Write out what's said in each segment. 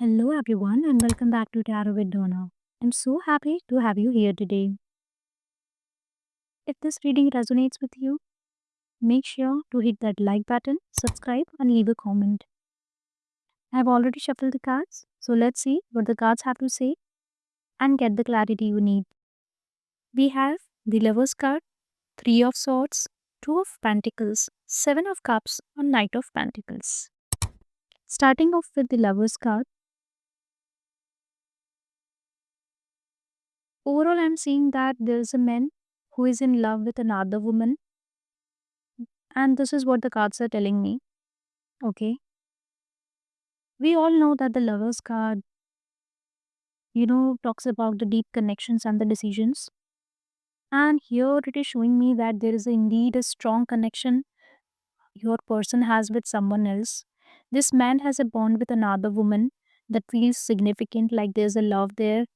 Hello, everyone, and welcome back to Tarot with Donna. I'm so happy to have you here today. If this reading resonates with you, make sure to hit that like button, subscribe, and leave a comment. I've already shuffled the cards, so let's see what the cards have to say and get the clarity you need. We have the Lover's card, Three of Swords, Two of Pentacles, Seven of Cups, and Knight of Pentacles. Starting off with the Lover's card, overall, I'm seeing that there's a man who is in love with another woman, and this is what the cards are telling me. Okay. We all know that the Lover's card, talks about the deep connections and the decisions. And here it is showing me that there is indeed a strong connection your person has with someone else. This man has a bond with another woman that feels significant, like there's a love there.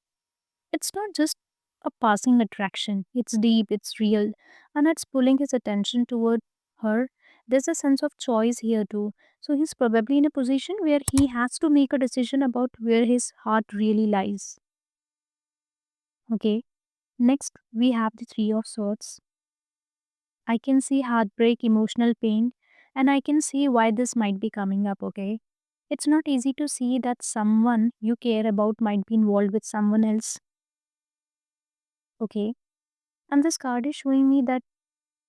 It's not just a passing attraction, it's deep, it's real, and it's pulling his attention toward her. There's a sense of choice here too. So he's probably in a position where he has to make a decision about where his heart really lies. Okay. Next, we have the Three of Swords. I can see heartbreak, emotional pain, and I can see why this might be coming up. Okay. It's not easy to see that someone you care about might be involved with someone else. Okay. And this card is showing me that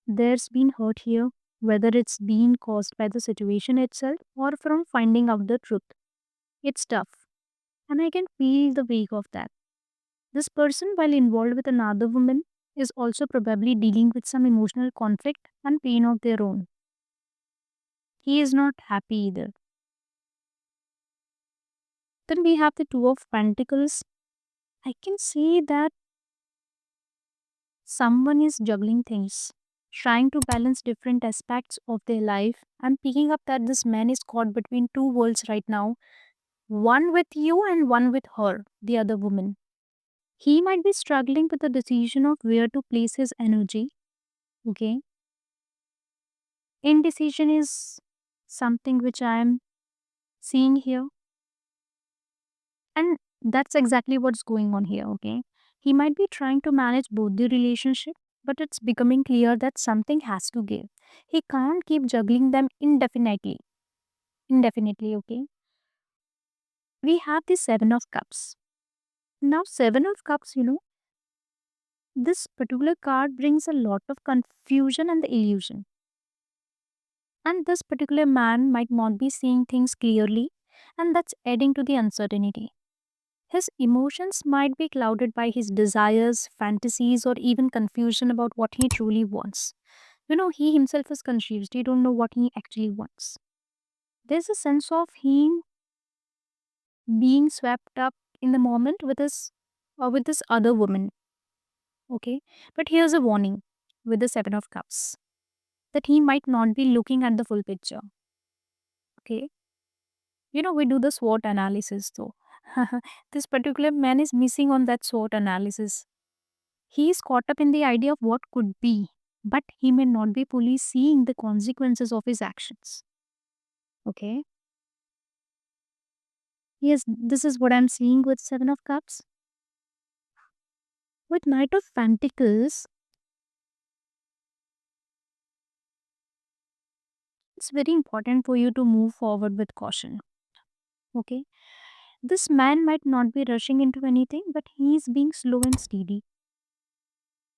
there's been hurt here, whether it's been caused by the situation itself or from finding out the truth. It's tough, and I can feel the weight of that. This person, while involved with another woman, is also probably dealing with some emotional conflict and pain of their own. He is not happy either. Then we have the Two of Pentacles. I can see that someone is juggling things, trying to balance different aspects of their life. I'm picking up that this man is caught between two worlds right now, one with you and one with her, the other woman. He might be struggling with the decision of where to place his energy. Okay. Indecision is something which I am seeing here, and that's exactly what's going on here. Okay. He might be trying to manage both the relationship, but it's becoming clear that something has to give. He can't keep juggling them indefinitely. Okay. We have the Seven of Cups. Now, Seven of Cups, this particular card brings a lot of confusion and the illusion. And this particular man might not be seeing things clearly, and that's adding to the uncertainty. His emotions might be clouded by his desires, fantasies, or even confusion about what he truly wants. He himself is confused. He don't know what he actually wants. There's a sense of him being swept up in the moment with his or with this other woman. Okay, but here's a warning with the Seven of Cups that he might not be looking at the full picture. Okay, we do the SWOT analysis though. This particular man is missing on that SWOT analysis. He is caught up in the idea of what could be, but he may not be fully seeing the consequences of his actions. Okay. Yes, this is what I'm seeing with Seven of Cups. With Knight of Pentacles, it's very important for you to move forward with caution. Okay. This man might not be rushing into anything, but he is being slow and steady.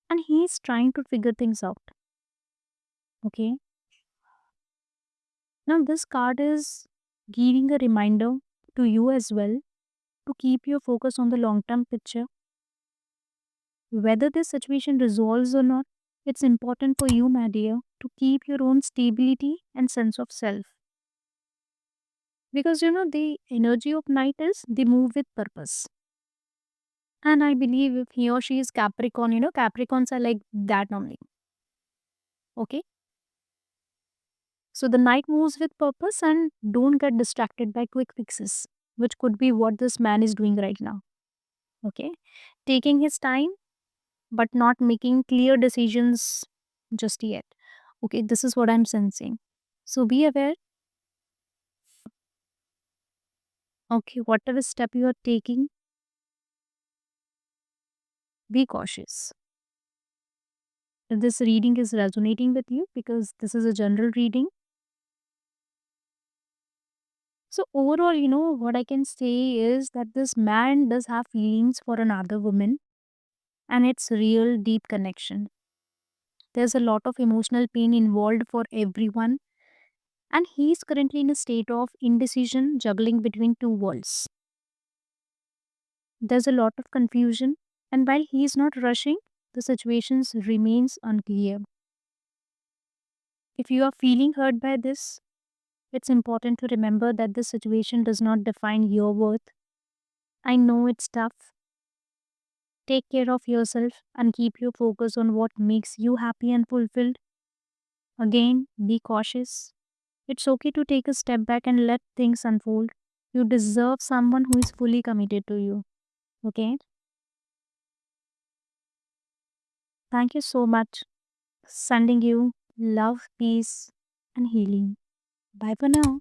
And he is trying to figure things out. Okay. Now, this card is giving a reminder to you as well to keep your focus on the long term picture. Whether this situation resolves or not, it's important for you, my dear, to keep your own stability and sense of self. Because the energy of night is they move with purpose. And I believe if he or she is Capricorn, Capricorns are like that only. Okay. So the night moves with purpose and don't get distracted by quick fixes, which could be what this man is doing right now. Okay. Taking his time, but not making clear decisions just yet. Okay. This is what I'm sensing. So be aware Okay, whatever step you are taking, be cautious. If this reading is resonating with you, because this is a general reading, so overall, what I can say is that this man does have feelings for another woman, and it's real deep connection. There's a lot of emotional pain involved for everyone, and he's currently in a state of indecision, juggling between two worlds. There's a lot of confusion, and while he's not rushing, the situation remains unclear. If you are feeling hurt by this, it's important to remember that this situation does not define your worth. I know it's tough. Take care of yourself and keep your focus on what makes you happy and fulfilled. Again, be cautious. It's okay to take a step back and let things unfold. You deserve someone who is fully committed to you. Okay? Thank you so much. Sending you love, peace, and healing. Bye for now.